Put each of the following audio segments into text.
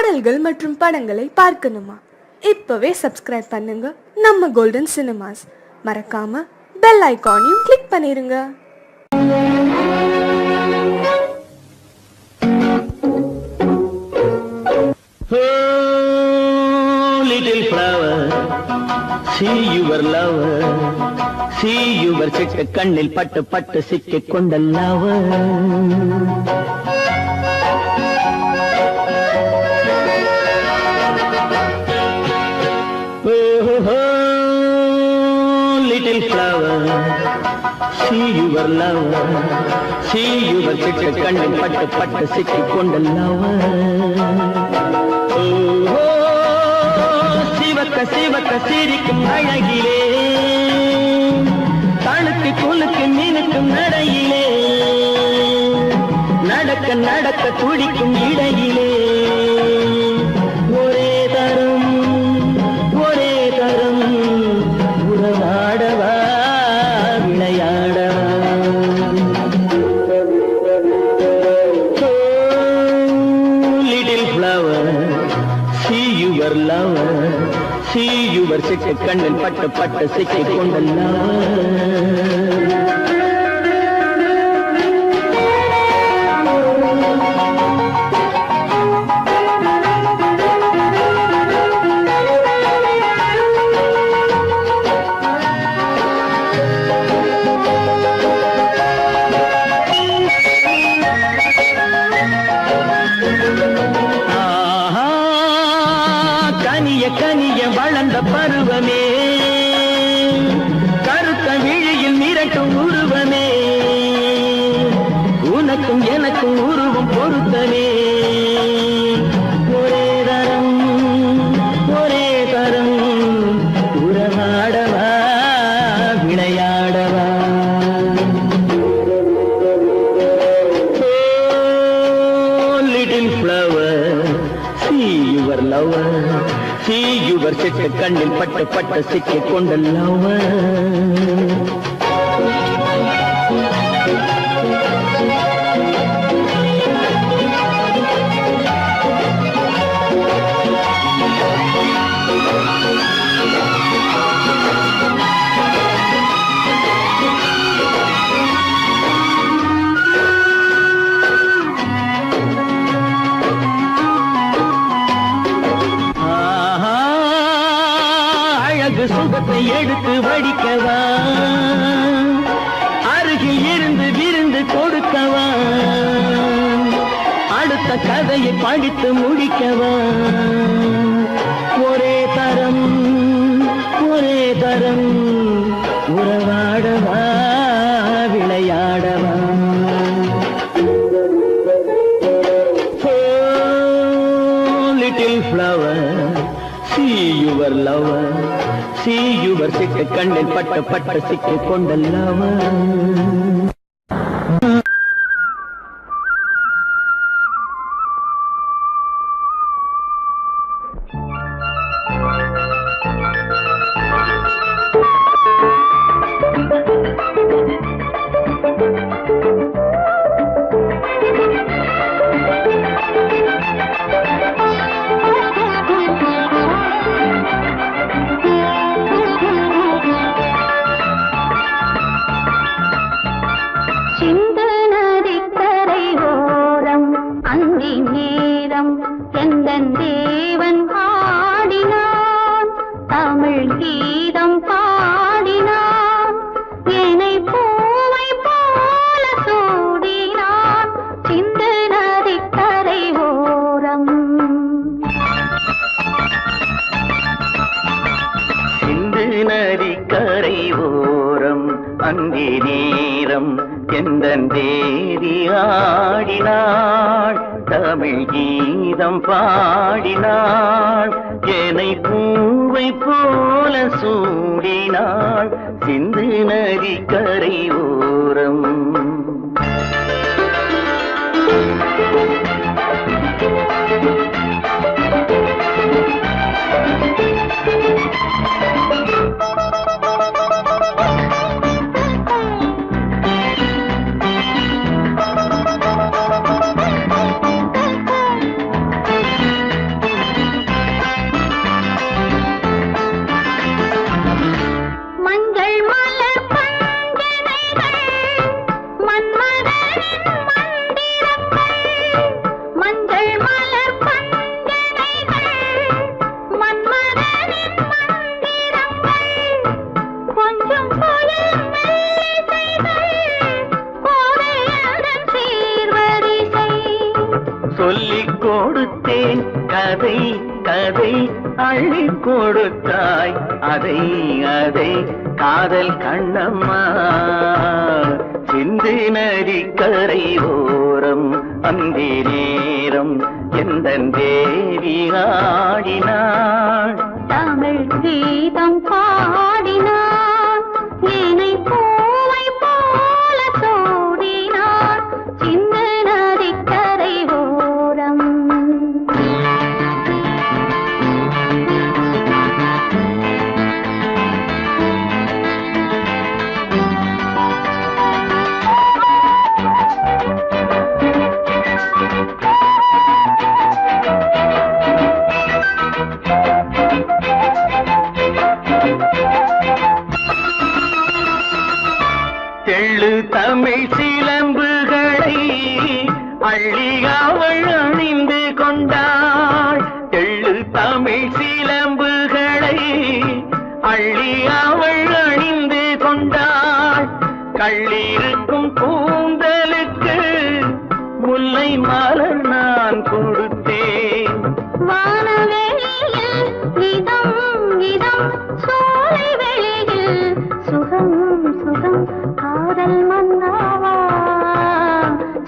பாடல்கள் மற்றும் படங்களை பார்க்கணுமா? இப்பவே சப்ஸ்கிரைப் பண்ணுங்க நம்ம கோல்டன் சினிமாஸ். மறக்காம பெல் ஐகானையும் கிளிக் பண்ணிருங்க. Little flower, see your lover, see your சிட்டு கண்ணில் பட்டு பட்டு சிக்கிக் கொண்ட lover. Little flower, see your lover, see your சிட்டு கண்ணில் பட்டு பட்டு சிக்கிக் கொண்ட lover. சிவக்க சிரிக்கும் அழகிலே, தனுக்கு குலுக்கு மீனுக்கும் நடையிலே, நடக்க நடக்க துடிக்கும் இடையிலே, ஒரே தரும் உறவாடவா விளையாடவா. Little flower, see your lover, see your சிட்டு கண்ணில் பட்டு பட்டு சிக்கிக் கொண்ட கனிய வளர்ந்த பருவமே, கருத்த விழியில் மிரட்டும் உருவமே, உனக்கும் எனக்கும் உருவம் பொருத்தமே. ஒரே தரம் உறவாடவா விளையாடவா. Little flower, see your lover, see your சிட்டு கண்ணில் பட்டு பட்டு சிக்கிக் கொண்ட lover. சுகத்தை எடுத்து வடிக்கவா, அருகில் இருந்து விருந்து கொடுக்கவா, அடுத்த கதையை படித்து முடிக்கவா. ஒரே தரம் உறவாடவா விளையாடவா. Little flower, see your lover, see your சிட்டு கண்ணில் பட்டு பட்டு சிக்கிக் கொண்ட lover. தேவன் ஆடினான், தமிழ் கீதம் பாடினான், என்னை பூவை போல சூடினான், சிந்து நதிக்கரை ஓரம். சிந்து நதிக்கரை ஓரம் அங்கே நேரம் எந்தன் தேவி ஆடினாள், தமிழ் கீதம் பாடினாள், என்னை பூவை போல சூடினாள், சிந்து நதிக்கரை ஓரம். கொடுத்தேன் கதை கதை அள்ளி கொடுத்தாய் அதை அதை காதல் கண்ணம்மா சிந்து நதி கரை ஓரம் அந்தி நேரம் எந்த தேவி ஆடினாள் தமிழ் கீதம் பாடினான் ஏனை பூவை போல சூடினான் சின்ன நதிக்கரை ஓரம் தெள்ளு தமிழ் சிலம்புகளை அள்ளி அவள் அணிந்து கொண்டாள் தெள்ளு தமிழ் சிலம்புகளை அள்ளி அவள் அணிந்து கொண்டாள் கள்ளிருக்கும் கூந்தலுக்கு முல்லை மலர் நான் கொடுத்தேன் வானவெளியில் இதம் இதம் சோலை வெளியில் சுகம் சுகம் காதல் மன்னாவா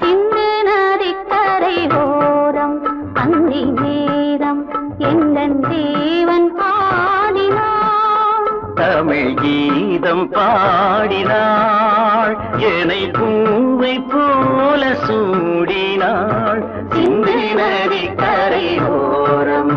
சிந்து நதிக்கரை ஓரம் அந்தி நேரம் எங்கள் தேவன் பாடினான் தமிழ் கீதம் பாடினாள் என்னை பூவை போல சூடினாள் சிந்து நதி கரை ஓரம்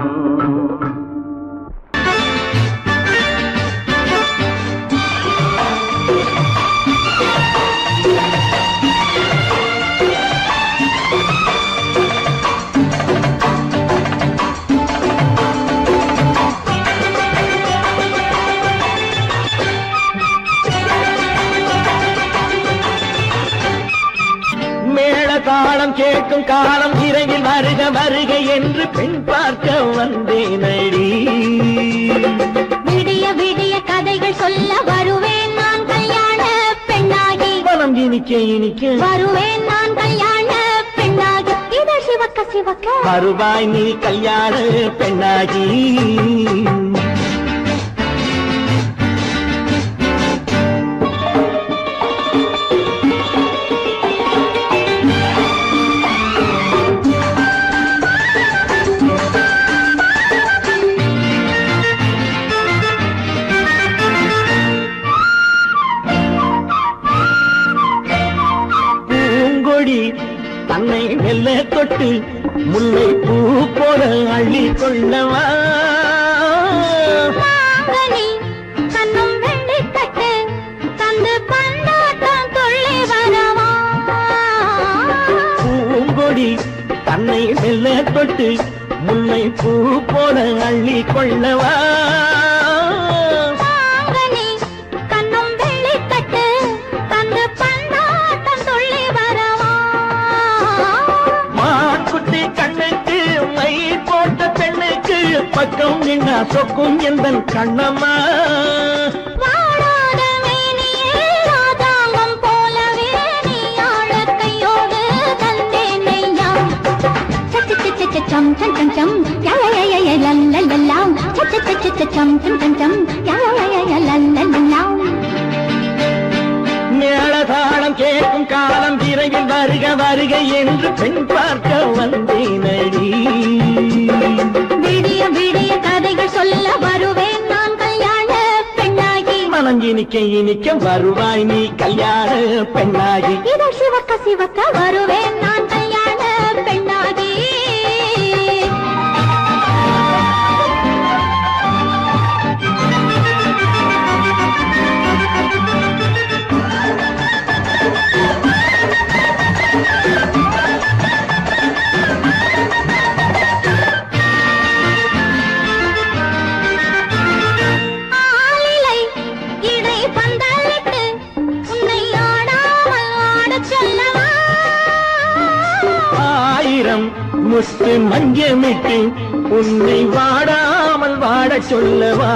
தாளம் கேட்கும் காலம் விரைவில் வருக வருக என்று பெண் பார்க்க வந்தேனடி விடிய விடிய கதைகள் சொல்ல வருவேன் நான் கல்யாண பெண்ணாகி மனம் இனிக்க இனிக்க வருவேன் நான் கல்யாண பெண்ணாகி இதழ் சிவக்க சிவக்க வருவாய் நீ கல்யாண பெண்ணாகி தன்னை மெல்ல தொட்டு முல்லை பூ போல அள்ளி கொள்ளவா கண்ணும் வெள்ளி தட்டு தந்து பந்தாட்டம் துள்ளி வரவா பூங்கொடி தன்னை மெல்ல தொட்டு முல்லை பூ போல அள்ளி கொள்ளவா பக்கம் நின்னா சொக்கும் எந்தன் கண்ணம்மா வாடாத மேனியே ராதாங்கம் போலவே நீ ஆழக்கையோடு தந்தேன் நெய்யா சம் சம் சம் சம் யா லல்லல்லாம் சம் சம் சம் யா லல்லல்லாம் மேளதாளம் கேட்கும் காலம் விரைவில் வருக வருக என்று பெண் பார்க்க வந்தேனடி விடிய விடிய கதைகள் சொல்ல வருவேன் நான் கல்யாண பெண்ணாகி மனம் இனிக்க இனிக்க வருவாய் நீ கல்யாண பெண்ணாகி இதழ் சிவக்க சிவக்க வருவேன் நான் கல்யாண பெண்ணாகி முத்து மஞ்சமிட்டு உன்னை வாடாமல் வாடச் சொல்லவா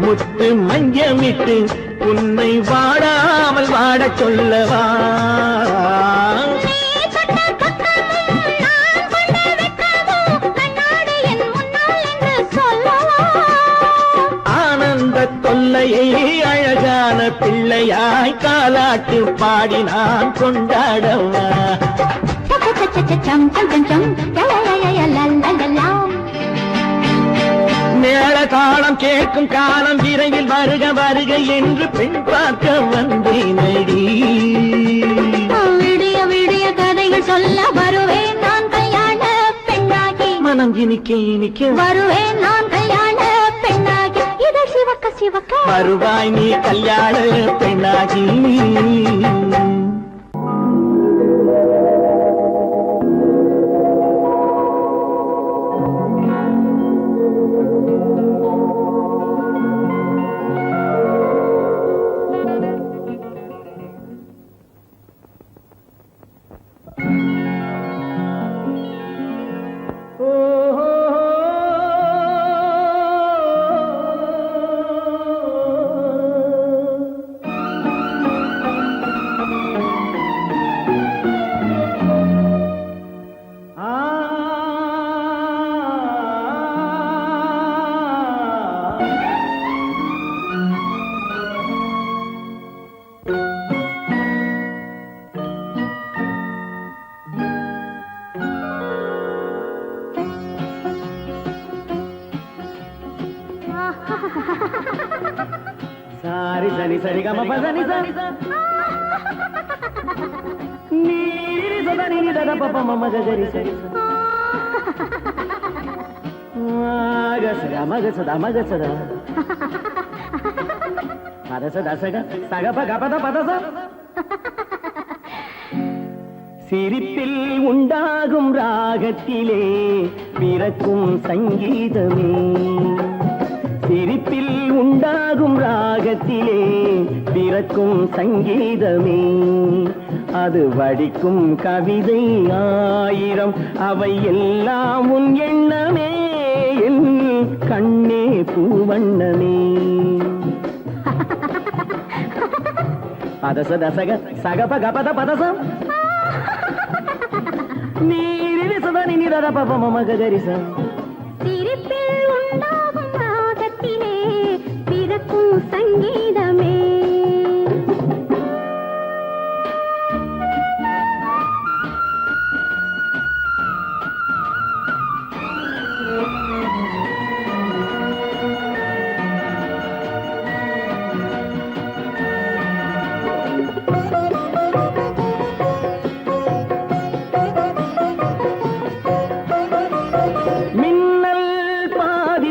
முத்து மஞ்சமிட்டு உன்னை வாடாமல் வாடச் சொல்லவா ஆனந்த தொல்லையை அழகான பிள்ளையாய் காலாட்டு பாடி நான் கொண்டாடவா மேள தாளம் கேட்கும் காலம் விரைவில் வருக வருக என்று பெண் பார்க்க வந்தேனடி விடிய விடிய கதைகள் சொல்ல வருவேன் நான் கல்யாண பெண்ணாகி மனம் இனிக்க இனிக்க வருவேன் நான் கல்யாண பெண்ணாகி இதை சிவக்க சிவக்க வருவாய் நீ கல்யாண பெண்ணாகி சாரி சரி சரி கம பசனி சரி நீரி சதனி தத பப்ப மம கரி சரி மகசத மகசத மகசத பதச தசக சகப கபத பதச சிரிப்பில் உண்டாகும் ராகத்திலே பிறக்கும் சங்கீதமே சிரிப்பில் உண்டாகும் ராகத்திலே பிறக்கும் சங்கீதமே அது வடிக்கும் கவிதை ஆயிரம் அவை எல்லாம் உன் எண்ணமே என் கண்ணே பூவண்ணமே பதச தசக சகப கபத பதசம் நீரில் சுதனி நிரத பப மம கரிசம் சிரிப்பில் உண்டாகும் ராகத்திலே பிறக்கும் சங்கீதமே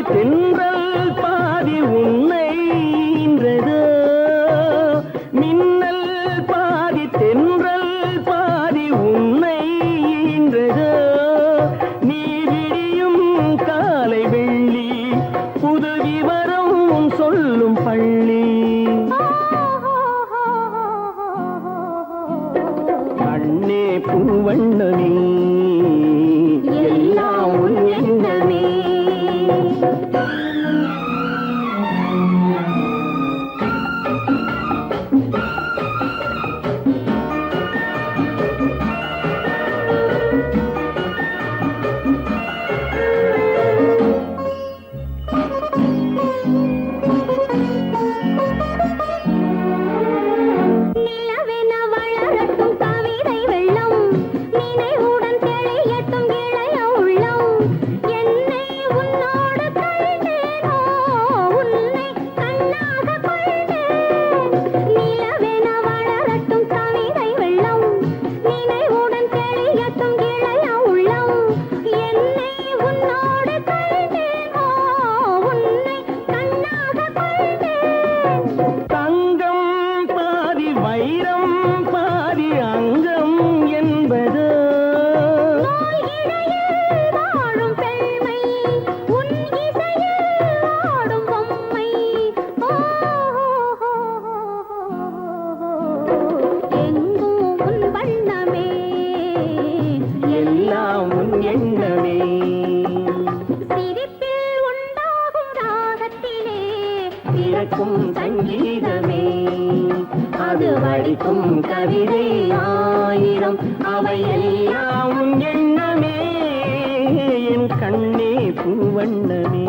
தென்றல் பாதி உன்னை இன்றது பிறக்கும் சங்கீதமே அது வடிக்கும் கவிதை ஆயிரம் அவை எல்லாம் உன் எண்ணமே என் கண்ணே பூவண்ணமே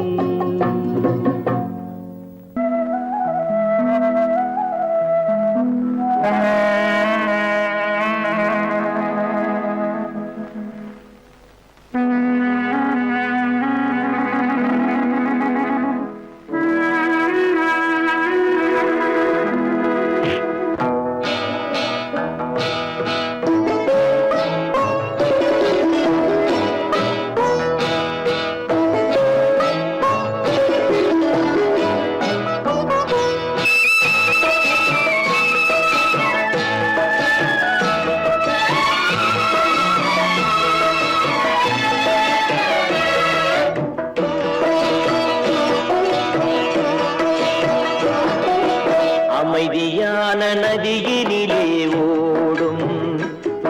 அமைதியான நதியினிலே ஓடும்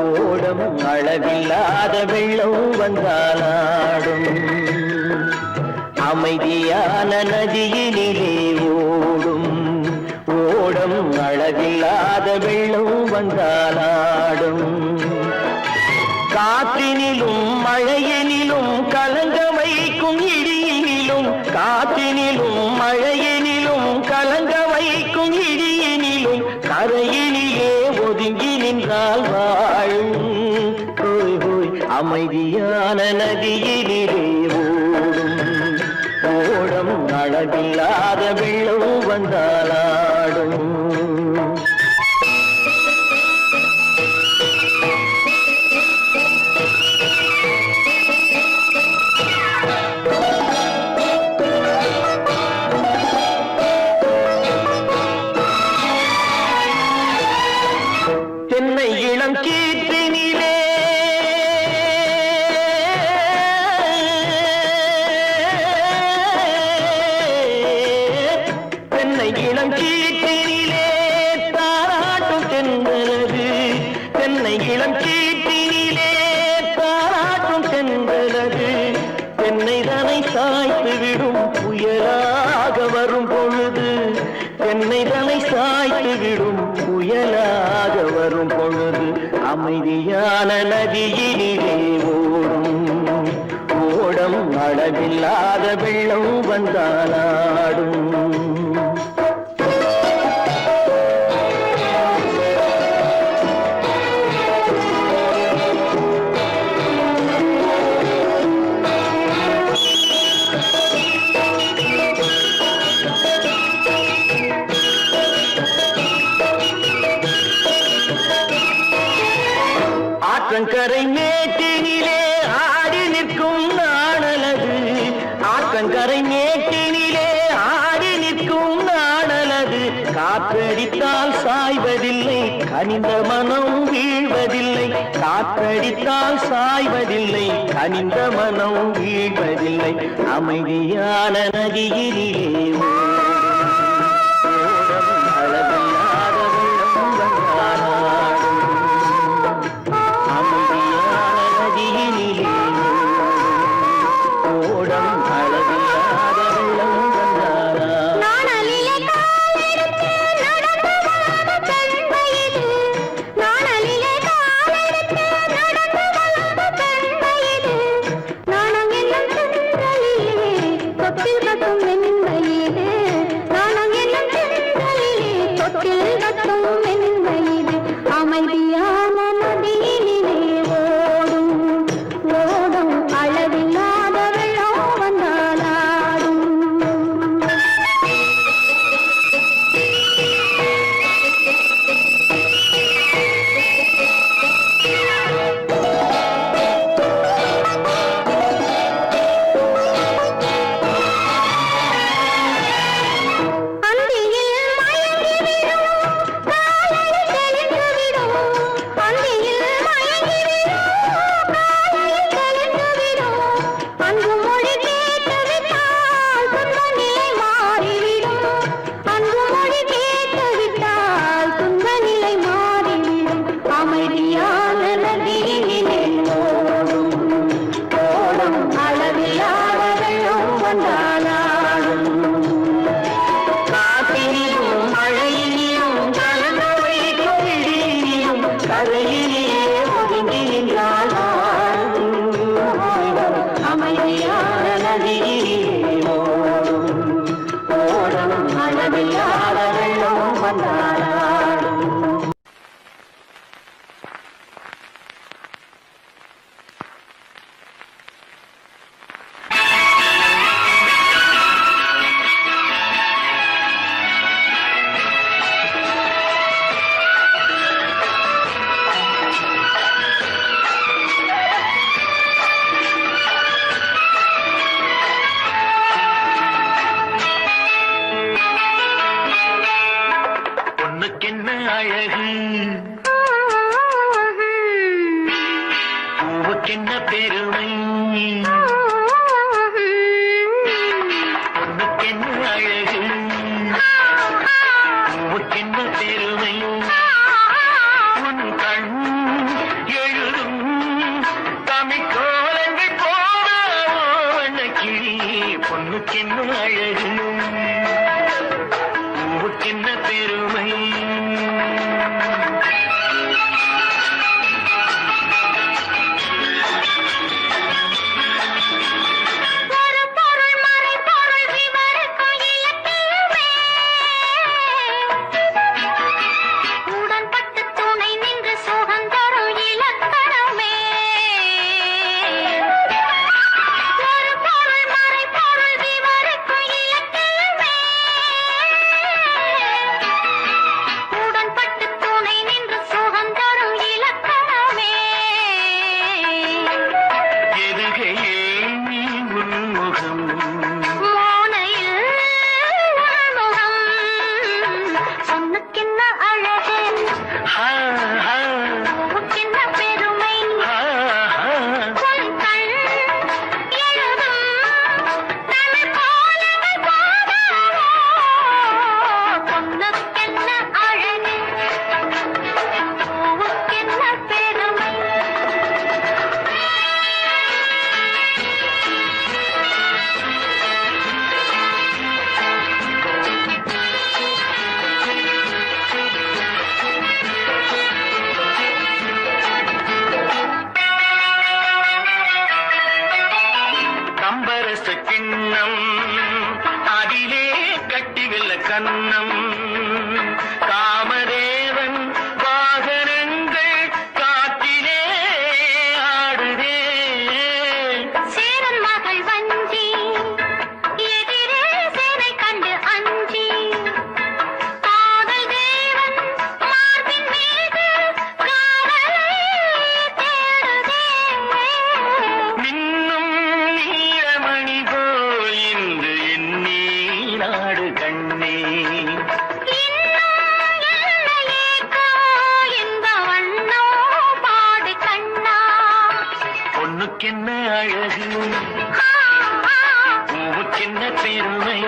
ஓடம் அளவில்லாத வெள்ளம் வந்தாலாடும் அமைதியான நதியினிலே ஓடும் ஓடம் அளவில்லாத வெள்ளம் வந்தாலாடும் காற்றினிலும் மழையினிலும் கலங்க வைக்கும் இடியினிலும் காற்றினிலும் மழையினிலும் கலங்க வைக்கும் இடியினிலும் கரையினிலே ஒதுங்கி நின்றால் வாழும் ஹோய் ஹோய் அமைதியான நதியினிலே ஓடும் ஓடம் அளவில்லாத வெள்ளம் வந்தாலாடும் தென்னை இளம் கீற்றினிலே தென்னை இளம் கீற்றினிலே தாராட்டும் தென்றலது தென்னை இளம் கீற்றினிலே தாராட்டும் தென்றலது தென்னை தனை சாய்த்து விடும் புயலாக வரும் பொழுது தென்னை தனை சாய்த்து விடும் புயலாக வரும் பொழுது அமைதியான நதியினிலே ஓடும் ஓடம் அளவில்லாத வெள்ளம் வந்தாலாடும் ஆற்றங்கரை மேட்டினிலே ஆடி நிற்கும் நாணலது ஆற்றங்கரை மேட்டினிலே ஆடி நிற்கும் நாணலது காற்றடித்தால் சாய்வதில்லை கனிந்த மனம் வீழ்வதில்லை காற்றடித்தால் சாய்வதில்லை கனிந்த மனம் வீழ்வதில்லை அமைதியான நதியினிலே நாணம் என்னும் சென்றலிலே தொட்டில் கட்டும் வெண்மையிலே வந்தாடும். பொண்ணுக்கென்ன அழகு, பூவுக்கென்ன பெருமை. பொண்ணுக்கென்ன அழகு, பூவுக்கென்ன பெருமை. உன் கண் எழுதும் தமிழ் கோலங்கள் போன கிளி. பொண்ணுக்கென்ன அழகு, பூவுக்கென்ன பெருமை. கிண்ணம் அதிலே கட்டிவில்ல கண்ணம். காமதேவன் வாகனங்கள் காற்றிலே ஆடுதே. சேரன் மகள் வஞ்சி எதிரே சேனை கண்டு அஞ்சி. காதல் தேவன் மார்பின் மீது காவலை தேடுதே. மின்னும் நீலமணி போல் இன்று எண்ணி நாடு கண்ணே. பொண்ணுக்கென்ன அழகு, பூவுக்கென்ன பெருமை.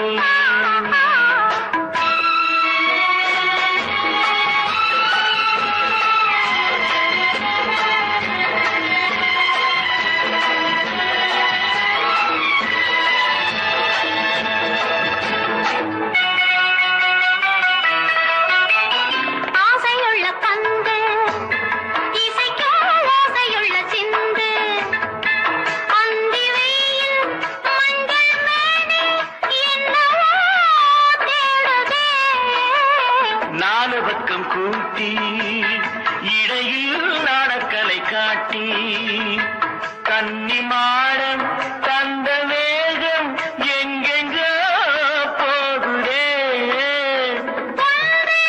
ஆசையுள்ள பந்து இசைக்கோ ஓசையுள்ள சிந்து. அந்தி வெயில் மஞ்சள் மேனி என்னவோ தேடுதே. நாலு பக்கம் கூட்டி இடையில் நாடக்கலை காட்டி. கன்னி மாடம் தந்த வேகம் எங்கெங்கோ போகுதே. ஒன்றே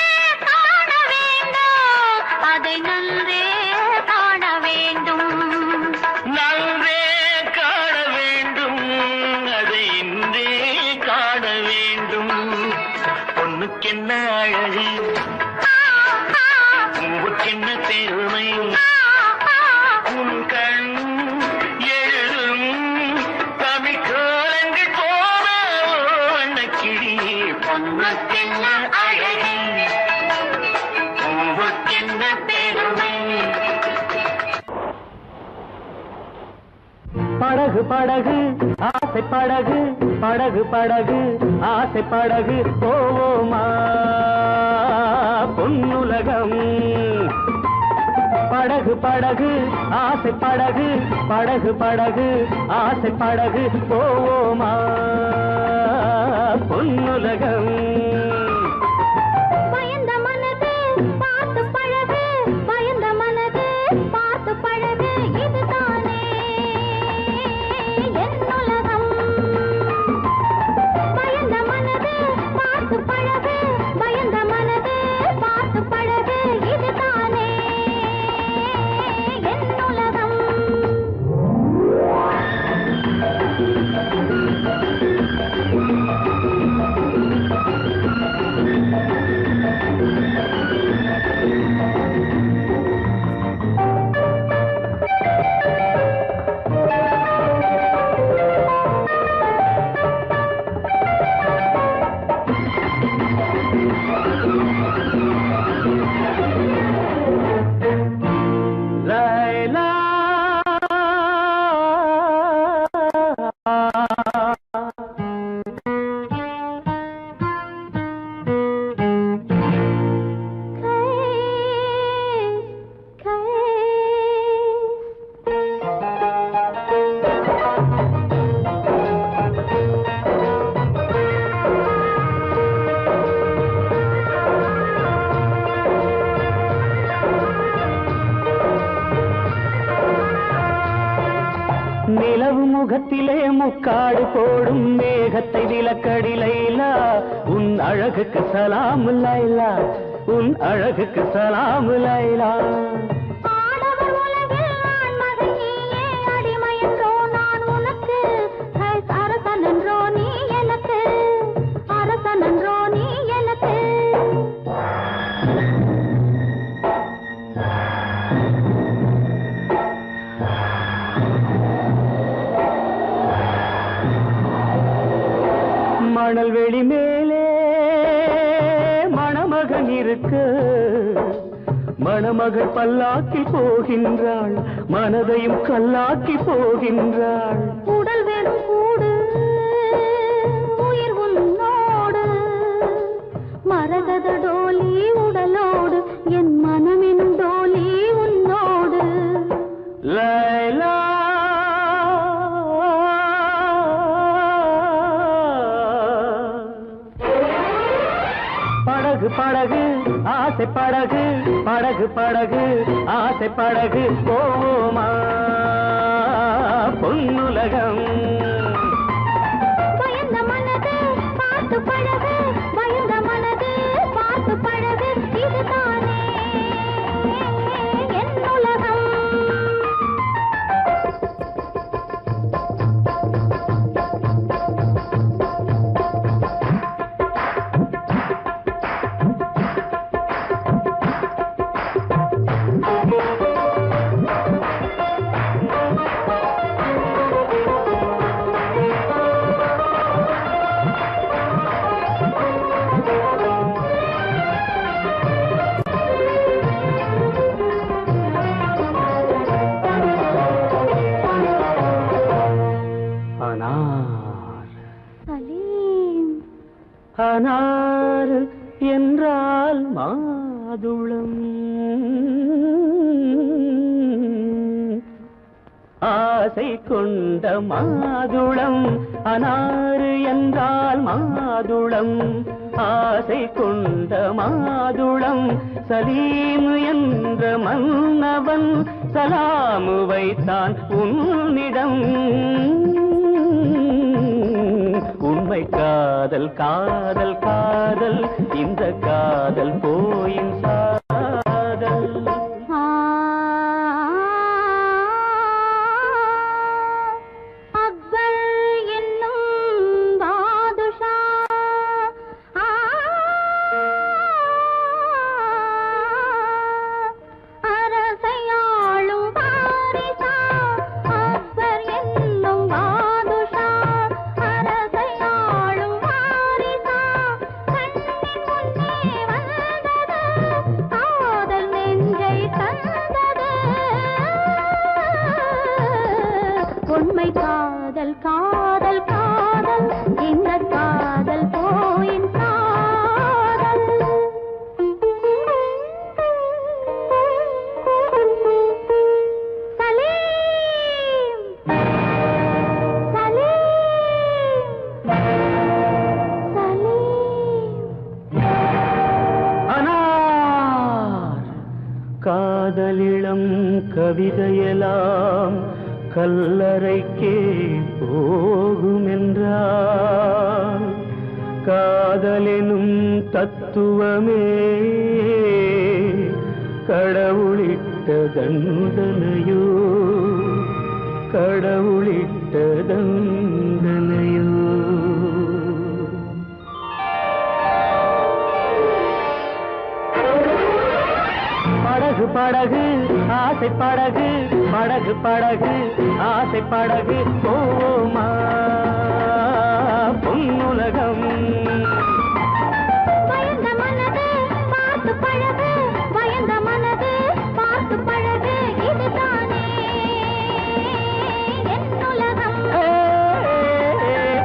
காண வேண்டும், அதை நன்றே காண வேண்டும். நன்றே காண வேண்டும், அதை இன்றே காண வேண்டும். பொண்ணுக்கென்ன அழகு, பூவுக்கென்ன பெருமை. உன் கண் எழுதும் தமிழ் கோலங்கள் போன வண்ணக்கிளி. பொண்ணுக்கென்ன அழகு, பூவுக்கென்ன பெருமை. படகு படகு ஆசை படகு, படகு படகு ஆசை படகு போவோமா பொன்னுலகம். படகு படகு ஆசை படகு, படகு படகு ஆசை படகு போவோமா பொன்னுலகம். பயந்த முகத்திலே முக்காடு போடும் மேகத்தை விலக்கடி லைலா, உன் அழகுக்கு சலாம் லைலா, உன் அழகுக்கு சலாம் லைலா. ஆடவர் உலகில் நான் மகன் நீயே, அடிமை என்றோ நான் உனக்கு, அரசன் என்றோ நீ எனக்கு, அரசன் என்றோ நீ எனக்கு. மணல் வெளி மேலே மணமகன் இருக்கு, மணமகள் பல்லாக்கி போகின்றாள், மனதையும் கல்லாக்கி போகின்றாள். உடல் வெறும் கூடு, உயிர் உன்னோடு, மரகத டோலி உடலோடு, என் மனமெனும் டோலி உன்னோடு. லைலா படகு படகு ஆசை படகு, படகு படகு ஆசை படகு, போவோமா பொன்னுலகம். பயந்த மனது பார்த்து பழகு, பயந்த மனது பார்த்து பழகு, இதுதானே என் உலகம். சலீம் அனார் என்றால் மாதுளம், ஆசை கொண்ட மாதுளம், அனாறு என்றால் மாதுளம், ஆசை கொண்ட மாதுளம். சலீம் என்ற மன்னவன் சலாமு வைத்தான் உன்னிடம். உண்மை காதல் காதல் காதல், இந்த காதல் போயின் சாதல். அக்பர் என்னும் பாதுஷா, அரசையாளும் பாரிசா. அக்பர் என்னும் பாதுஷா, அரசையாளும் பாரிசா. கண்ணின் முன்னே வந்தது, காதல் நெஞ்சை தந்தது. உண்மை காதல் காதல் காதல், இந்த காதல் போயின் காதல். சலீம் சலீம் சலீம். அனார் காதலிளம் கவிதையெல்லாம் கல்லறைக்கே போகுமென்றால், காதலெனும் தத்துவமே கடவுளிட்ட தண்டனையோ, கடவுளிட்ட தண்டனையோ. படகு படகு ஆசை படகு, படகு படகு ஆசை படகு, போமா பொன்னுலகம். பயந்த மனது பார்த்து பழகு, பயந்த மனது பார்த்து பழகு, இதுதானே என் உலகம்.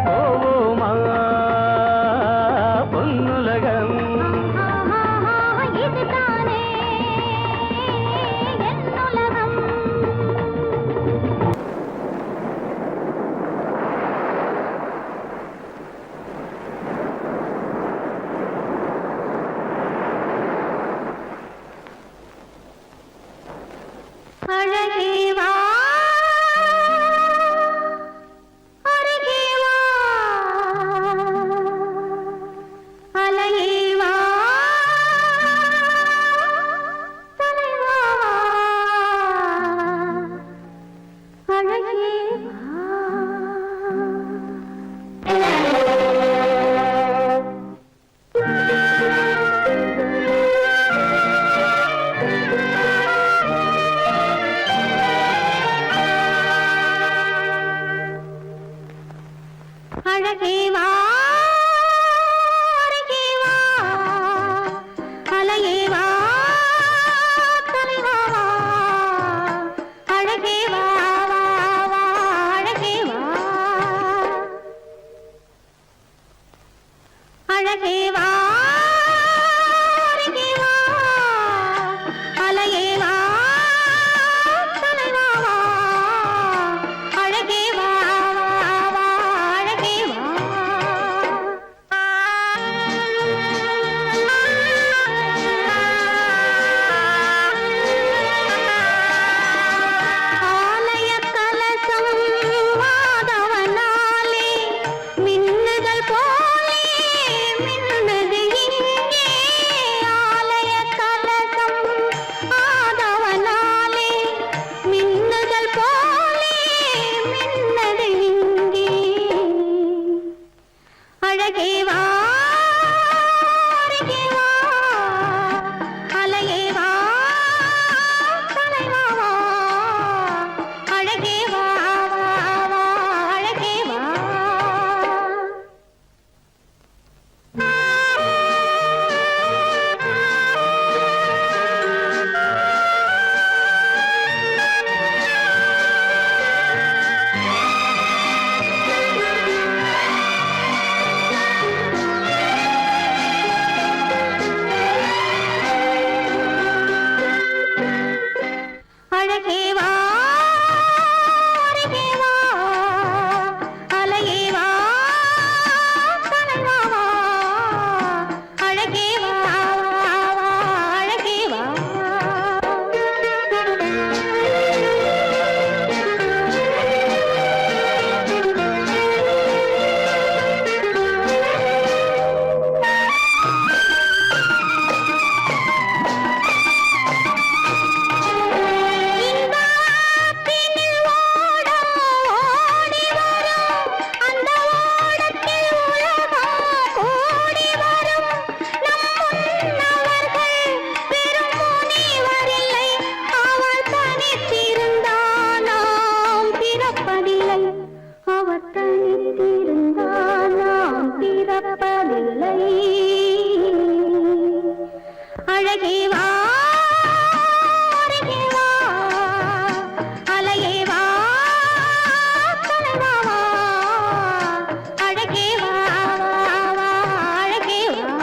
போமா பொன்னுலகம். இதுதானே என் உலகம். அழகே வா அருகே வா அலையே வா தலைவா வா அழகே வா வா அழகே வா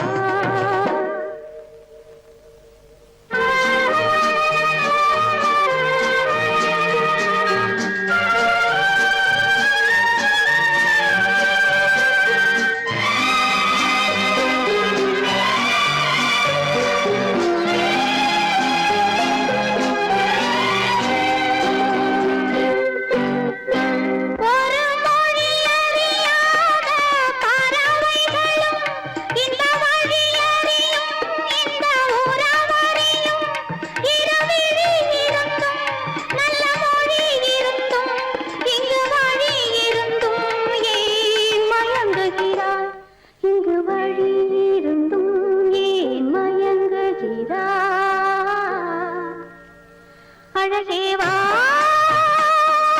அழகே வா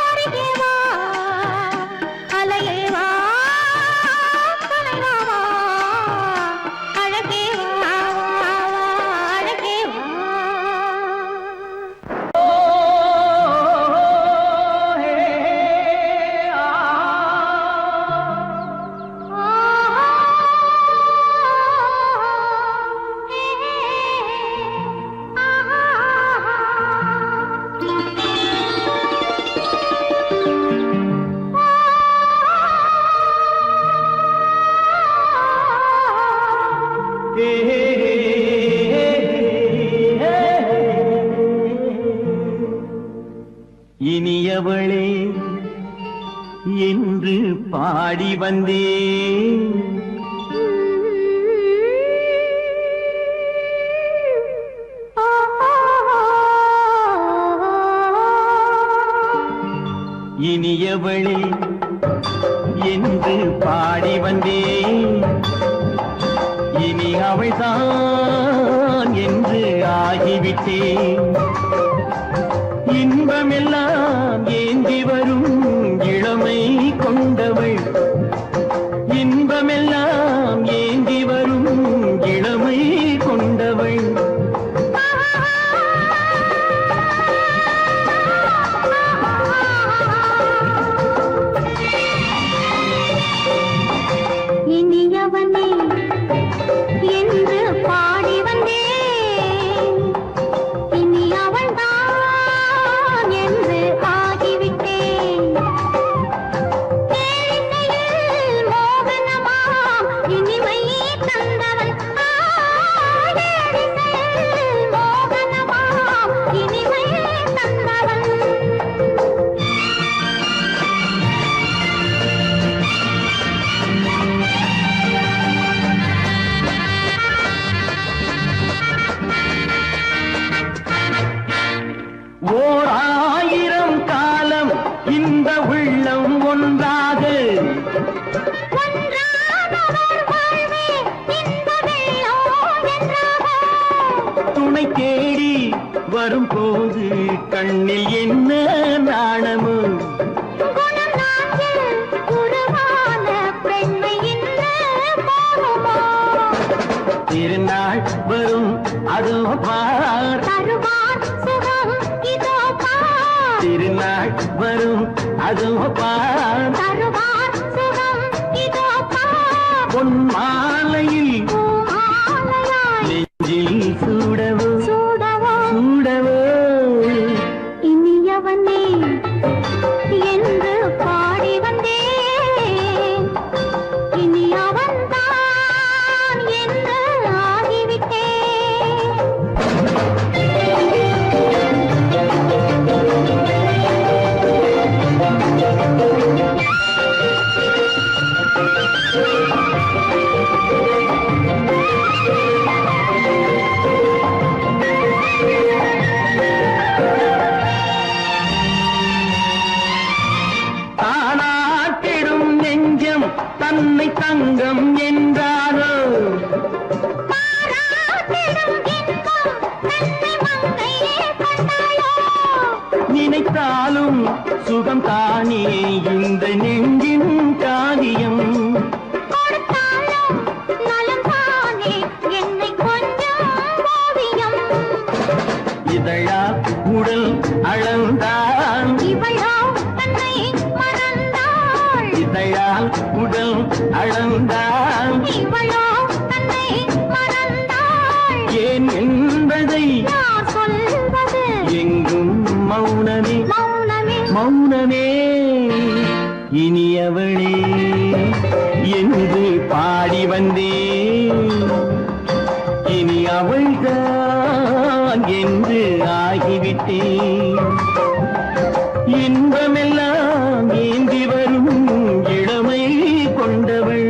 அருகே வா அலையே வா தலைவா வா அழகே வா அழகே வா இனியவளே என்று பாடி வந்தேன் இனியவளே என்று பாடி வந்தேன் இனி அவள்தான் என்று ஆகிவிட்டேன் இன்பமெல்லாம் ஏந்தி வரும் இளமை கொண்டவள் இன்பமெல்லாம் ஏந்தி வரும் இளமை கொண்டவள் இனியவனே என்று பாடி வந்தேன் இனி அவள்தான் என்று ஆகிவிட்டேன் கேளிசையில் மோகனமா இனிமை தந்தவன் கேளிசையில் மோகனமா இனிமை தந்தவன் ஓர் ஆயிரம் காலம் இந்த உள்ளம் ஒன்றாக துணை தேடி வரும்போது கண்ணில் என்ன நாணமோ திருநாள் வரும் அதோ பார் திருநாள் வரும் அதோ பார் பொன் மாலையில் நெஞ்சில் சூடவோ சூடவோ இனியவனே என்று பாடி வந்தேன் இனி அவன்தான் என்று ஆகிவிட்டேன் தானாட்டிடும் நெஞ்சம் தன்னை தங்கம் என்றாரோ நினைத்தாலும் சுகம் தானே இந்த நெஞ்சின் காரியம் நலம் தானே என்னை கொஞ்சம் ஓவியம் இனியவளே என்று பாடி வந்தேன், இனி அவள்தான் என்று ஆகிவிட்டேன். இன்பமெல்லாம் ஏந்தி வரும் இளமை கொண்டவள்,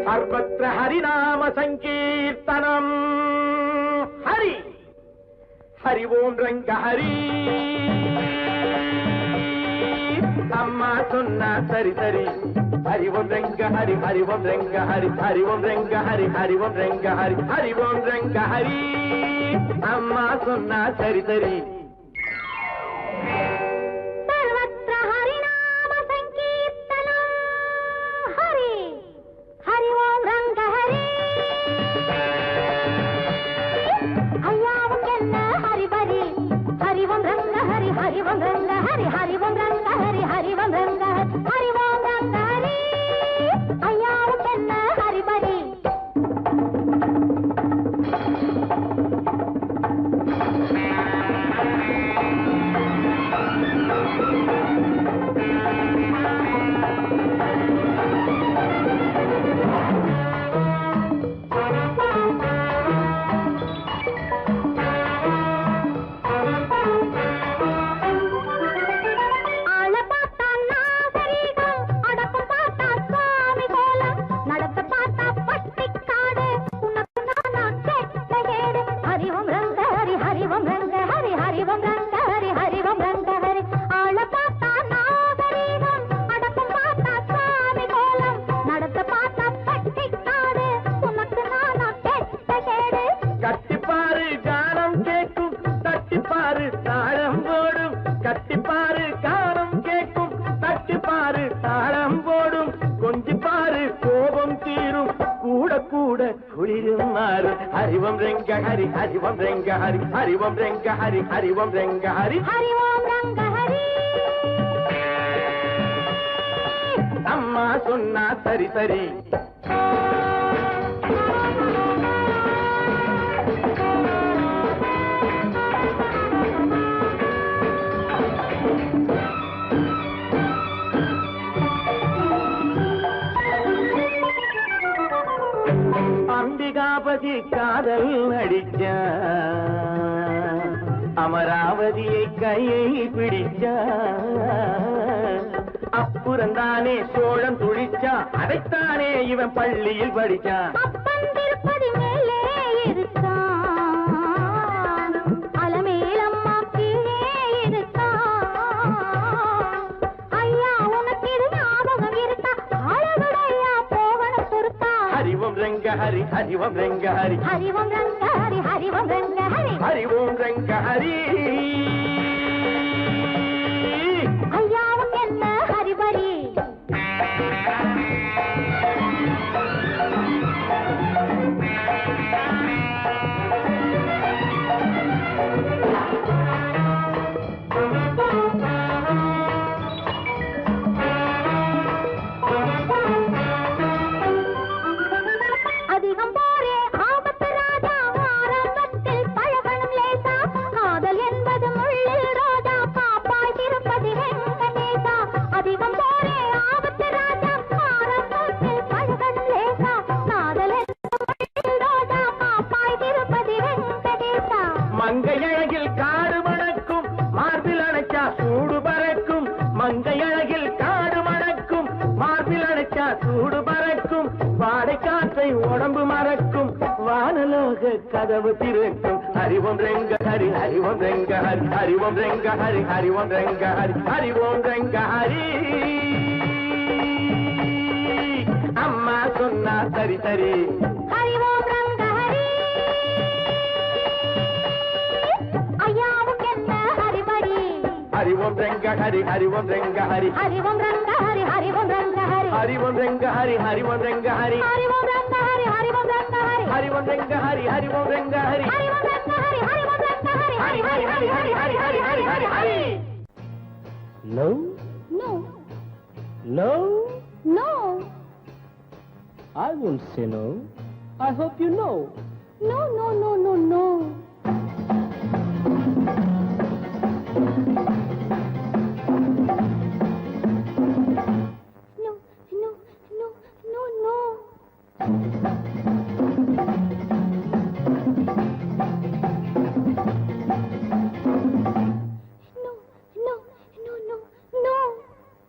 சர்வத்ர ஹரிநாம சங்கீர்த்தனம். ஹரி ஹரி ஓம் ரங்க ஹரி. அம்மா சொன்னா சரி சரி. ஹரி ஓம் ரங்க ஹரி, ஹரி ஓம் ரங்க ஹரி, ஹரி ஓம் ரங்க ஹரி, ஹரி ஓம் ரங்க ஹரி, ஹரி ஓம் ரங்க ஹரி. அம்மா சொன்னா சரி சரி. सर्वत्र हरिनाम संकीर्तनम्. हरि हरि ओम रंग हरि. अय्यावुक्केन्न हरि बरि. हरि ओम रंग हरि, हरि ओम रंग हरि, हरि ओम रंग हरि, हरि ओम रंग हरि, हरि ओम रंग हरि. अय्यावुक्केन्न हरि बरि. கட்டிப்பாரு கானம் கேட்கும், தட்டிப்பாரு தாளம் போடும். கட்டிப்பாரு கானம் கேட்கும், தட்டிப்பாரு தாளம் போடும். கொஞ்சிப்பாரு கோபம் தீரும், கூட கூட குளிரும் மாறும். ஹரிவம் ரெங்க ஹரி, ஹரிவம் ரெங்க ஹரி, ஹரிவம் ரெங்க ஹரி, ஹரிவம் ரெங்க ஹரி. हरि ओम रंग हरि. அம்மா சொன்னா சரி சரி. அம்பிகாபதி காதல் நடிச்ச, அமராவதியை கையை பிடிச்ச. அப்புறந்தானே சோழன் துழிச்சா, அதைத்தானே இவன் பள்ளியில் படிச்சான். அப்பன் திருப்பதி மேலே இருக்கான், அலமேலம்மா கீழே இருக்கான். ஐயா உனக்கு இது ஞாபகம் இருக்கா? அழகுடையா போகணும் பொறுத்தா. ஹரிவம் ரெங்க ஹரி, ஹரிவம் ரெங்க ஹரி, ஹரி ஓம் ரங்க ஹரி, ஹரி ஓம் ரங்க ஹரி. ஹரிவோம் ரெங்க ஹரி. ஐயாவுக்கு என்ன ஹரிபரி. அதிகம் போரே ஆபத்து ராஜா, ஆரம்பத்தில் பழகணும் லேசா. காதல் என்பது முள்ளில் ரோஜா, காப்பாய் திருப்பதி வெங்கடேசா. அதிகம் போரே ஆபத்து ராஜா, ஆரம்பத்தில் பழகணும் லேசா. காதல் என்பது முள்ளில் ரோஜா, காப்பாய் திருப்பதி வெங்கடேசா. மங்கை அழகில் காடு மணக்கும், மார்பில் அணைச்சா சூடு பறக்கும். மங்கை அழகில் காடு மணக்கும், மார்பில் அணைச்சா சூடு பறக்கும். வாடை காற்றை உடம்பு மறக்கும், வானலோக கதவு திறக்கும். ஹரிவம் ரெங்க ஹரி, ஹரிவம் ரெங்க ஹரி, ஹரிவம் ரெங்க ஹரி, ஹரிவம் ரெங்க ஹரி, ஹரிவம் ரெங்க ஹரி. அம்மா சொன்னா சரி சரி. ஹரி ஓம் ரங்க ஹரி. ஐயாவுக்கு என்ன ஹரிபரி. ஹரிவம் ரெங்க ஹரி, ஹரிவம் ரெங்க ஹரி, ஹரி ஓம் ரங்க ஹரி, ஹரி ஓம் ரங்க ஹரி. ஹரிவம் ரெங்க ஹரி, ஹரிவம் ரெங்க ஹரி, ஹரி ஓம் ரங்க ஹரி, ஹரி ஓம் ரங்க ஹரி. ஹரிவம் ரெங்க ஹரி, ஹரிவம் Renga Hari. Hari Om Ranga Hari, Hari Om Ranga Hari. Hari Hari Hari Hari Hari Hari Hari Hari Hari. Love no No, No. I won't say no. I hope you know. No, no, no, no, no. No, no, no, no, no. No, no, no, no, no.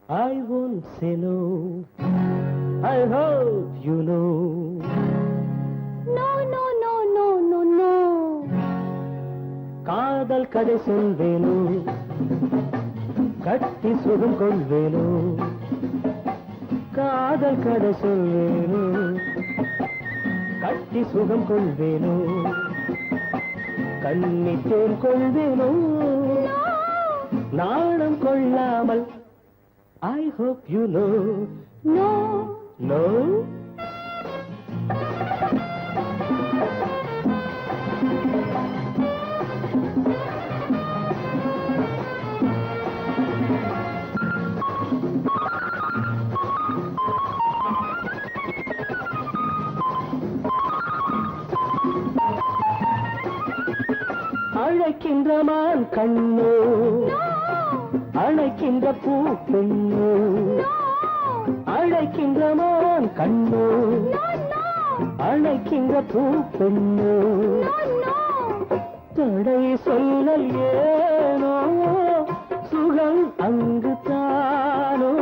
I won't say no. I hope you know. No, no, no, no, no, no. காதல் கதை சொல்வேனோ, கட்டி சுகம் கொள்வேனோ. காதல் கதை சொல்வேனோ, கட்டி சுகம் கொள்வேனோ. கண்ணித்தேன் கொள்வேனோ, நாணம் கொள்ளாமல். I hope you know. No. No? அழைக்கின்ற மான் கண்ணோ, அழைக்கின்ற பூ பெண்ணோ. அழைக்கின்ற மான் கண்ணோ, அழைக்கின்ற பூ பெண்ணோ. தடை சொல்லல் ஏனோ, சுகம் அங்கு தானோ.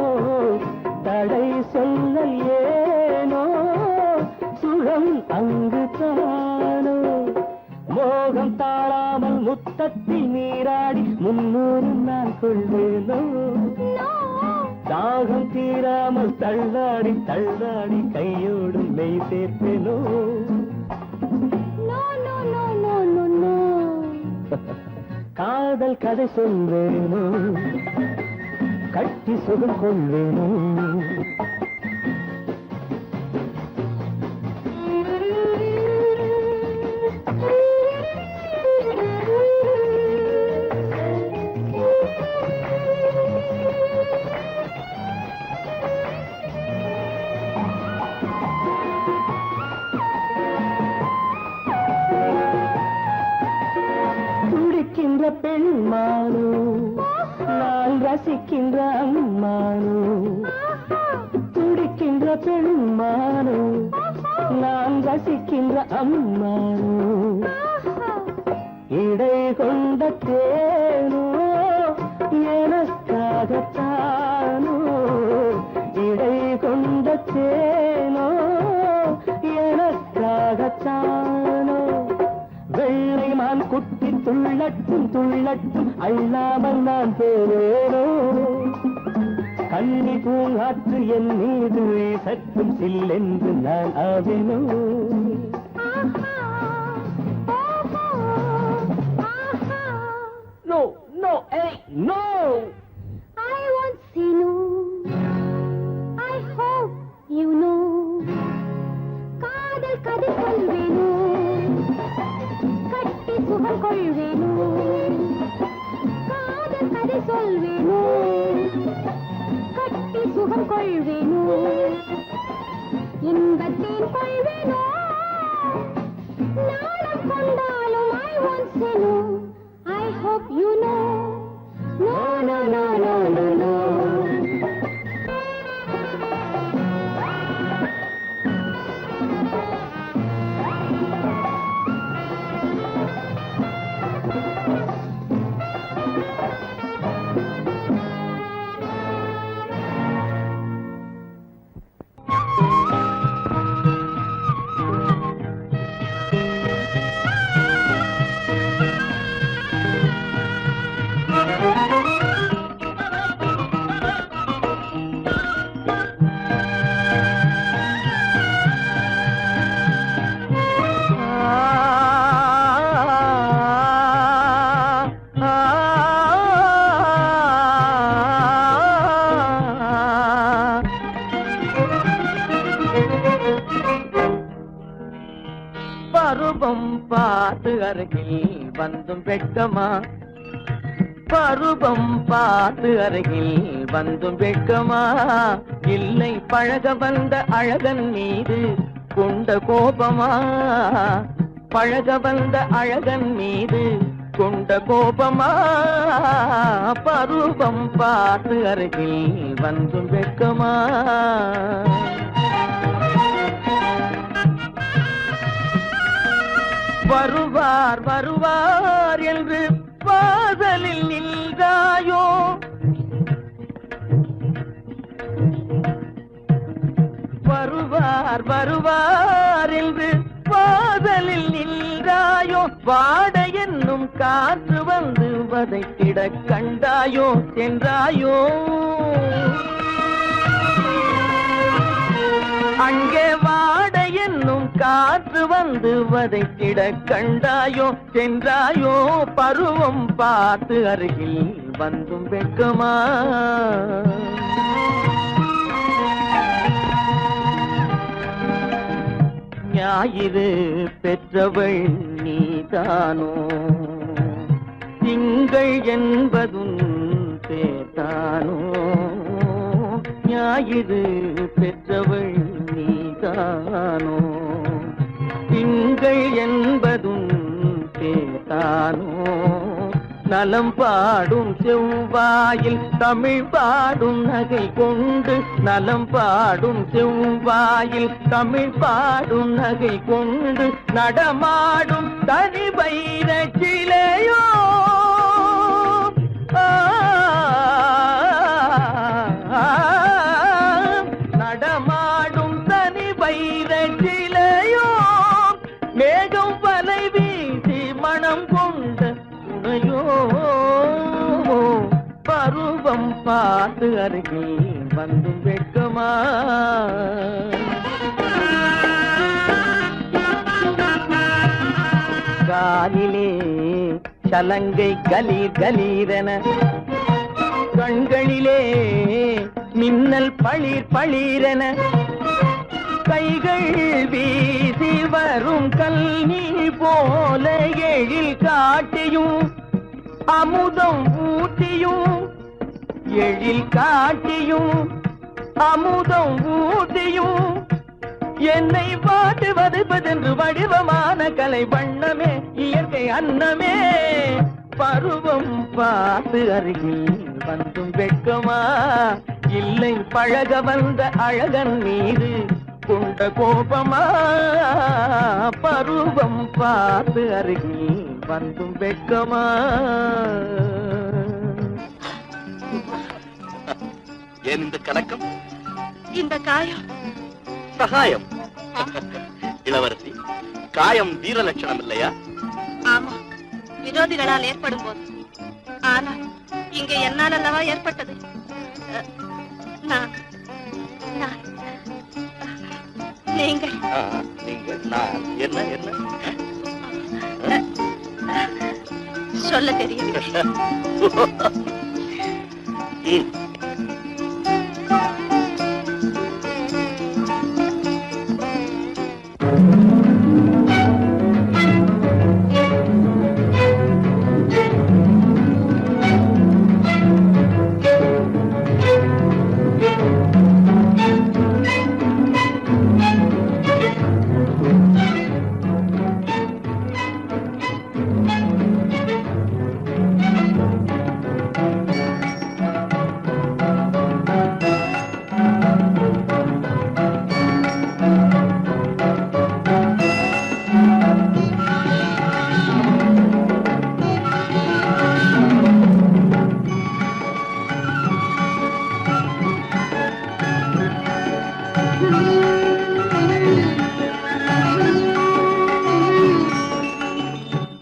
தடை சொல்லல் ஏனோ, சுகம் அங்கு தானோ. மோகம் தாழாமல் முத்தத்தில் நீராடி 300 நான் கொள்வேனோ. தாகம் தீராமல் தள்ளாடி தள்ளாடி கையோடு மெய் சேர்ப்பேனோ. No, no, no, no, no, no. காதல் கதை சொல்வேனோ, கட்டி சுகம் கொள்வேனோ. துடிக்கின்ற பெண்மானோ, நான் ரசிக்கின்ற அம்மானோ. துடிக்கின்ற பெண்மானோ, நான் ரசிக்கின்ற அம்மானோ. இடை கொண்ட தேனோ, எனக்காகத்தானோ. இடை கொண்ட தேனோ, எனக்காகத்தானோ. வெள்ளை மான் குட்டி துள்ளட்டும் துள்ளட்டும், அள்ளாமல் நான் போவேனோ. கன்னி பூங்காற்று என் மீது சற்றும் சில்லென்று நான் ஆவேனோ. No, no, hey, no. I won't say no. I hope you know. காதல் கதை சொல்வேனோ, கட்டி சுகம் கொள்வேனோ. காதல் கதை சொல்வேனோ, கட்டி சுகம் கொள்வேனோ. இன்பத்தேன் கொள்வேனோ, நாணம் கொண்டாலும் I won't say no. I hope you know. No, no, no, no, no, no. பருவம் பார்த்து அருகில் வந்தும் வெட்கமா, பருவம் பார்த்து அருகில் வந்தும் வெட்கமா? இல்லை பழக வந்த அழகன் மீது கொண்ட கோபமா? பழக வந்த அழகன் மீது கொண்ட கோபமா? பருவம் பார்த்து அருகில் வந்தும் வெட்கமா? வருவார் வருவார் என்று வாசலில் நின்றாயோ? வருவார் வருவார் என்று வாசலில் நின்றாயோ? வாட என்னும் காற்று வந்து வதைத்திட கண்டாயோ? சென்றாயோ? அங்கே வாட என்னும் காற்று வந்து வதைத்திட கண்டாயோ? சென்றாயோ? பருவம் பார்த்து அருகில் வந்தும் வெட்கமா? ஞாயிறு பெற்றவள் நீதானோ? திங்கள் என்பதும் பேத்தானோ? ஞாயிறு பெற்றவள் நீதானோ? திங்கள் என்பதும் பேத்தானோ? நலம் பாடும் செவ்வாயில் தமிழ் பாடும் நகை கொண்டு, நலம் பாடும் செவ்வாயில் தமிழ் பாடும் நகை கொண்டு நடமாடும் தனி வைர சிலையோ? நடமாடும் தனி வைர சிலையோ? மேகம் வலை வீசி மனம் கொண்ட துணையோ? பருவம் பார்த்து அருகில் வந்தும் வெட்கமா? காலிலே சலங்கை கலீர் கலீரென, கண்களிலே மின்னல் பளிர் பளிரென, கைகள் வீசி வரும் கல்வி போல எழில் காட்டியும் அமுதம் ஊட்டியும், எழில் காட்டியும் அமுதம் ஊட்டியும் என்னை பாட்டு வதைப்பதென்று வடிவமான கலை வண்ணமே, இயற்கை அன்னமே. பருவம் பார்த்து அருகில் வந்தும் வெட்கமா? இல்லை பழக வந்த அழகன் மீது கொண்ட கோபமா? பருவம் பார்த்து அருகில் வந்தும் வெட்கமா? ஏன் இந்த கலக்கம்? இந்த காயம் சகாயம். இளவரசி, காயம் வீர லட்சணம் இல்லையா? ஆமா, விரோதிகளால் ஏற்படும் போது. ஆனால் இங்கே என்னால் அல்லவா ஏற்பட்டது. நான் நான் நீங்கள் நீங்கள் நான் என்ன என்ன சொல்ல தெரியவில்லை.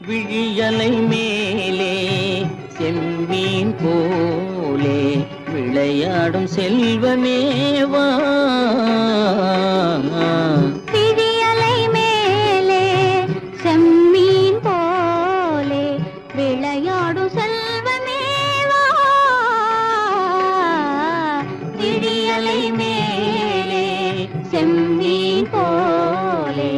விழியலை மேலே செம்மீன் போலே விளையாடும் செல்வமேவா? விழியலை மேலே செம்மீன் போலே விளையாடும் செல்வமேவா? விழியலை மேலே செம்மீன் போலே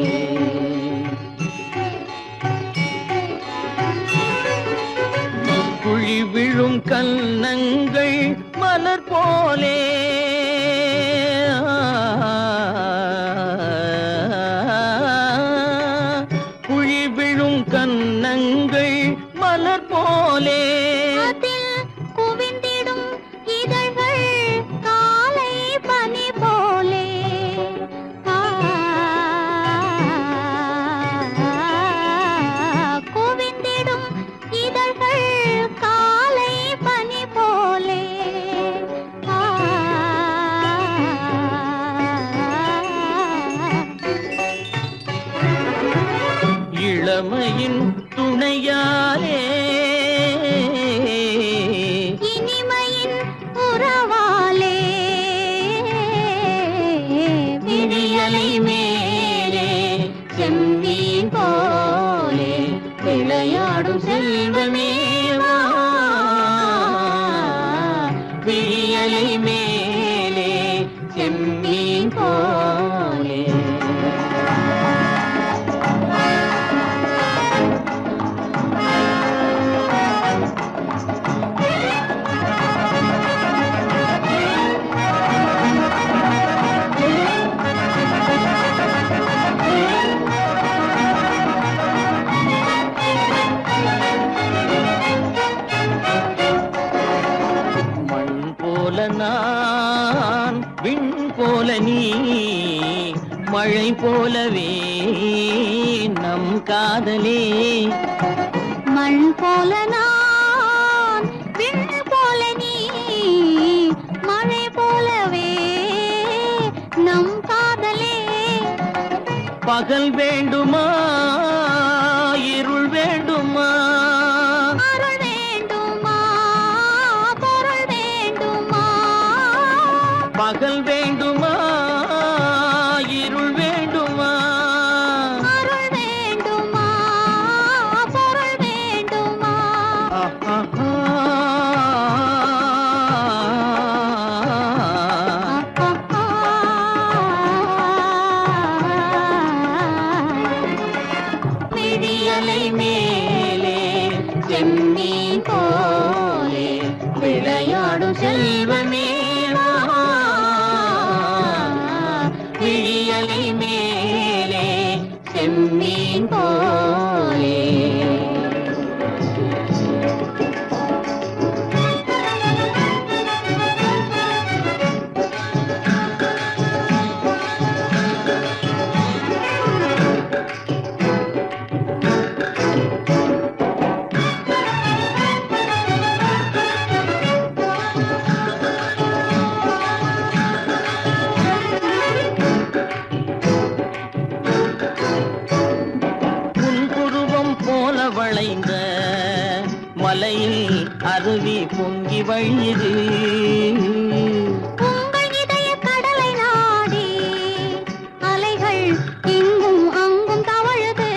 குழி குழி விழும் கன்னங்கள் மலர் போலே குழி விழும் கன்னங்கள் மலர் போலே அதில் குவிந்திடும் இதழ்கள் காலை பனி போலே குவிந்திடும் இதழ்கள் காலை பனி போலே இளமையின் துணையாலே இனிமையின் உறவாலே விழியலை மேலே செம்மீன் போலே விளையாடும் செல்வமேவா விழியலை மேலே செம்மீன் போலே மண் போல நான் விண் போல நீ மழை போலவே நம் காதலே மண் போல நான் விண் போல நீ மழை போலவே நம் காதலே பகல் வேண்டுமா இருள் வேண்டுமா அருள் வேண்டுமா பொருள் வேண்டுமா பகல் வேண்டுமா இருள் வேண்டுமா அருள் வேண்டுமா பொருள் வேண்டுமா விழியலை மேலே செம்மீன் போலே விளையாடும் செல்வமேவா விழியலை மேலே செம்மீன் போலே புன்புருவம் போல வளைந்த மலையில் அருவி பொங்கி வழியுது உங்கள் இதய கடலை நாடி அலைகள் இங்கும் அங்கும் தவழுது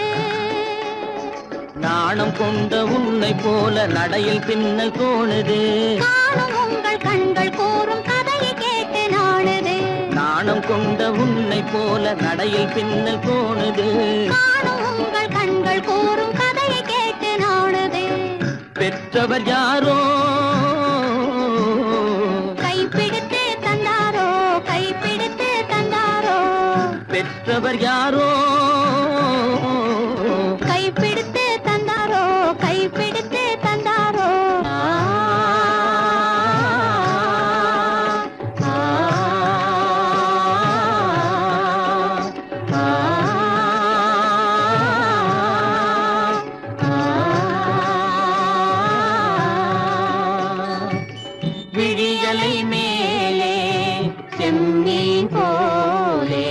நாணம் கொண்ட உன்னை போல நடையில் பின்னல் தோணுது காணும் உங்கள் கண்கள் கூறும் கதையை கேட்டு நாடுது நாணம் கொண்ட உன்னை போல நடையில் பின்னல் தோணுது காணும் உங்கள் கண்கள் கூறும் கதையை கேட்டு நாடுது பெற்றவர் யாரோ கைப்பிடித்து தந்தாரோ கைப்பிடித்து தந்தாரோ பெற்றவர் யாரோ கைப்பிடித்து தந்தாரோ கைப்பிடித்து தந்தாரோ விழியலை மேலே செம்மீன் போலே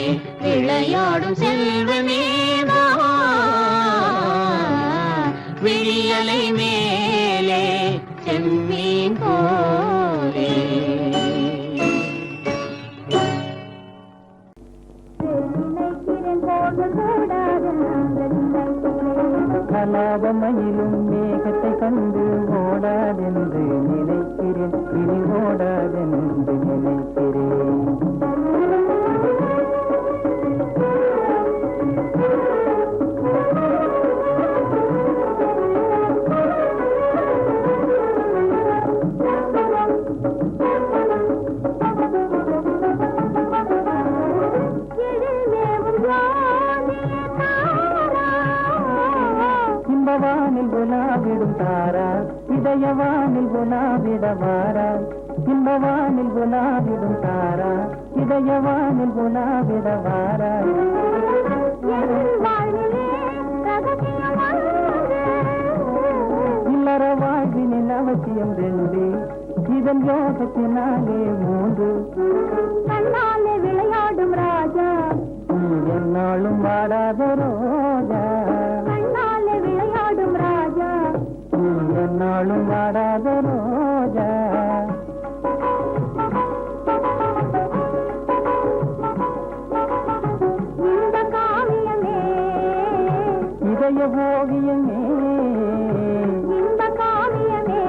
விளையாடும் செல்வமேவா விழியலை மேலே செம்மீன் போலே கலாபமயிலும் மேகத்தை கண்டு ஓடாதென்று நினைக்கிறேன் இனி ஓடாதென்று நினைக்கிறேன் உலாவிடும் தாரா இதயவானில் உலாவிட வாராய் இன்பவானில் உலாவிடும் தாரா இதயவானில் உலாவிட வாராய் இல்லற வாழ்வினில் அவசியம் 2 இதன் யோகத்தினாலே 3 கண்ணாலே விளையாடும் ராஜா என்னாலும் வாடாத ரோஜா கண்ணாலே விளையாடும் ராஜா என்னாலும் வாடாத ரோஜா இந்த காவியமே இதய ஓவியமே இந்த காவியமே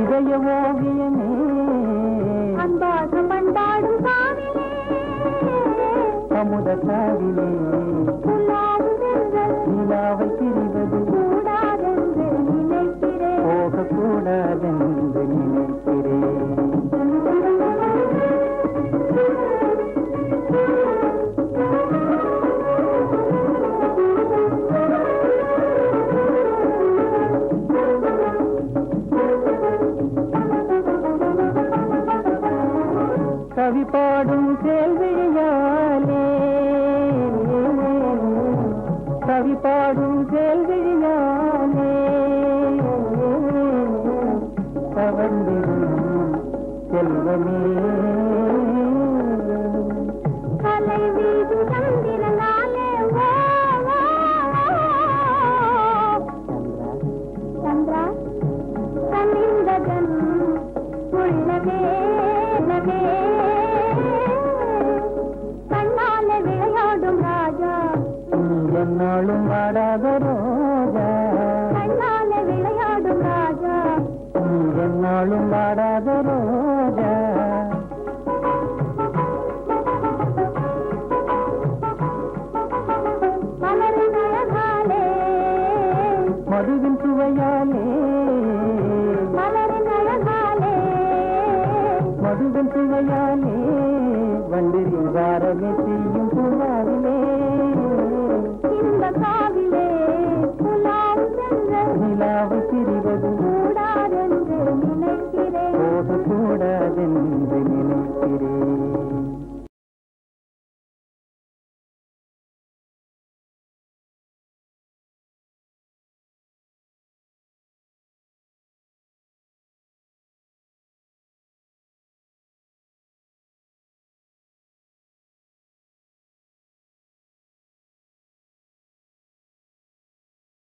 இதய ஓவியமே அன்பாக பண்பாடும் காவிலே அமுத காவிலே நிலாவை திரிவது கூடாதென்று நினைக்கிறேன் போகக்கூடாதென்று நினைக்கிறேன் கவி பாடும் கேள்வியாலே கவி பாடும் கேள்வியாலே கவர்ந்திடும் செல்வமே கலை வீதி சந்திரனாலே சந்திரா கனிந்ததன் உள்ளமே கண்ணாலே விளையாடும் ராஜா என்னாலும் வாடாத ரோஜா கண்ணாலே விளையாடும் ராஜா என்னாலும் வாடாத ரோஜா மலரின் அழகாலே மதுவின் சுவையாலே மலரின் அழகாலே மதுவின் சுவையாலே வண்டிரின் வாரமே செய்யும் பூவாவே